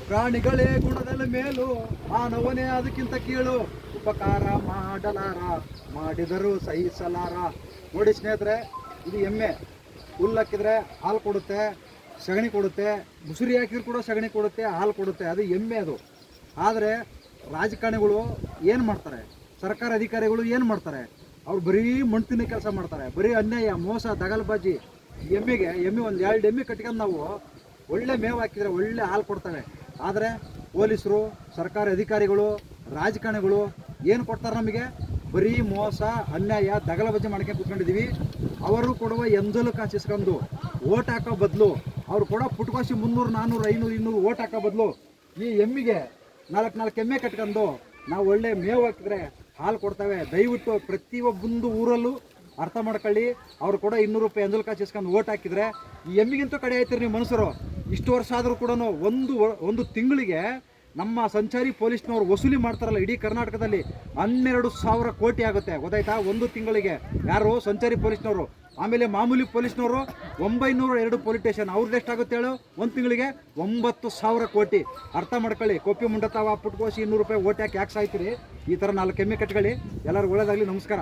ಪ್ರಾಣಿಗಳೇ ಗುಣದಲ್ಲಿ ಮೇಲು, ಮಾನವನೇ ಅದಕ್ಕಿಂತ ಕೀಳು. ಉಪಕಾರ ಮಾಡಲಾರ, ಮಾಡಿದರೂ ಸಹಿಸಲಾರ. ನೋಡಿ ಸ್ನೇಹಿತರೆ, ಇದು ಎಮ್ಮೆ. ಹುಲ್ಲಾಕಿದ್ರೆ ಹಾಲು ಕೊಡುತ್ತೆ, ಸಗಣಿ ಕೊಡುತ್ತೆ. ಮುಸುರಿ ಹಾಕಿದ್ರು ಕೂಡ ಸಗಣಿ ಕೊಡುತ್ತೆ, ಹಾಲು ಕೊಡುತ್ತೆ. ಅದು ಎಮ್ಮೆ ಅದು. ಆದರೆ ರಾಜಕಾರಣಿಗಳು ಏನು ಮಾಡ್ತಾರೆ, ಸರ್ಕಾರ ಅಧಿಕಾರಿಗಳು ಏನು ಮಾಡ್ತಾರೆ? ಅವ್ರು ಬರೀ ಮಣ್ತಿನ ಕೆಲಸ ಮಾಡ್ತಾರೆ, ಬರೀ ಅನ್ಯಾಯ, ಮೋಸ, ದಗಲ್ಬಾಜಿ. ಎಮ್ಮೆ ಒಂದು 2 ಎಮ್ಮೆ ಕಟ್ಕೊಂಡು ನಾವು ಒಳ್ಳೆ ಮೇವು ಹಾಕಿದರೆ ಒಳ್ಳೆ ಹಾಲು ಕೊಡ್ತವೆ. ಆದರೆ ಪೊಲೀಸರು, ಸರ್ಕಾರಿ ಅಧಿಕಾರಿಗಳು, ರಾಜಕಾರಣಿಗಳು ಏನು ಕೊಡ್ತಾರೆ ನಮಗೆ? ಬರೀ ಮೋಸ, ಅನ್ಯಾಯ, ದಗಲಬಾಜಿ ಮಾಡ್ಕೊಂಡು ಕೂತ್ಕೊಂಡಿದ್ದೀವಿ. ಅವರು ಕೊಡುವ ಎಂಜಲು ಕಾಸು ಇಸ್ಕೊಂಡು ಓಟ್ ಹಾಕೋ ಬದಲು, ಅವ್ರು ಕೊಡೋ ಪುಟ್ಕೋಸಿ 300, 400, 500, 200 ಓಟ್ ಹಾಕೋ ಬದಲು ಈ ಎಮ್ಮಿಗೆ 4 ಎಮ್ಮೆ ಕಟ್ಕೊಂಡು ನಾವು ಒಳ್ಳೆ ಮೇವು ಹಾಕಿದ್ರೆ ಹಾಲು ಕೊಡ್ತವೆ. ದಯವಿಟ್ಟು ಪ್ರತಿಯೊಬ್ಬೊಂದು ಊರಲ್ಲೂ ಅರ್ಥ ಮಾಡ್ಕೊಳ್ಳಿ. ಅವ್ರು ಕೂಡ 200 ರೂಪಾಯಿ ಎಂಜಲ್ ಕಾಸು ಇಸ್ಕೊಂಡು ಓಟ್ ಹಾಕಿದರೆ ಈ ಎಮ್ಮಿಗಿಂತೂ ಕಡೆ ಆಯ್ತೀರಿ ನೀವು ಮನುಷ್ಯರು. ಇಷ್ಟು ವರ್ಷ ಆದರೂ ಕೂಡ ಒಂದು ತಿಂಗಳಿಗೆ ನಮ್ಮ ಸಂಚಾರಿ ಪೊಲೀಸ್ನವರು ವಸೂಲಿ ಮಾಡ್ತಾರಲ್ಲ ಇಡೀ ಕರ್ನಾಟಕದಲ್ಲಿ 12,000 ಕೋಟಿ ಆಗುತ್ತೆ, ಗೊತ್ತಾಯ್ತಾ? ಒಂದು ತಿಂಗಳಿಗೆ. ಯಾರು? ಸಂಚಾರಿ ಪೊಲೀಸ್ನವರು. ಆಮೇಲೆ ಮಾಮೂಲಿ ಪೊಲೀಸ್ನವರು 902 ಪೊಲೀಸ್ ಸ್ಟೇಷನ್, ಅವ್ರದ್ದು ಎಷ್ಟಾಗುತ್ತೆ ಹೇಳು? ಒಂದು ತಿಂಗಳಿಗೆ 9,000 ಕೋಟಿ. ಅರ್ಥ ಮಾಡ್ಕೊಳ್ಳಿ. ಕೊಪ್ಪಿ ಮುಂಡತಾವ, ಪುಟ್ಕೋಸಿ 200 ರೂಪಾಯಿ ಓಟ್ ಯಾಕೆ ಸಾಯ್ತೀರಿ? ಈ ಥರ 4 ಎಮ್ಮೆ ಕಟ್ಕೊಳ್ಳಿ. ಎಲ್ಲರೂ ಒಳ್ಳೇದಾಗಲಿ. ನಮಸ್ಕಾರ.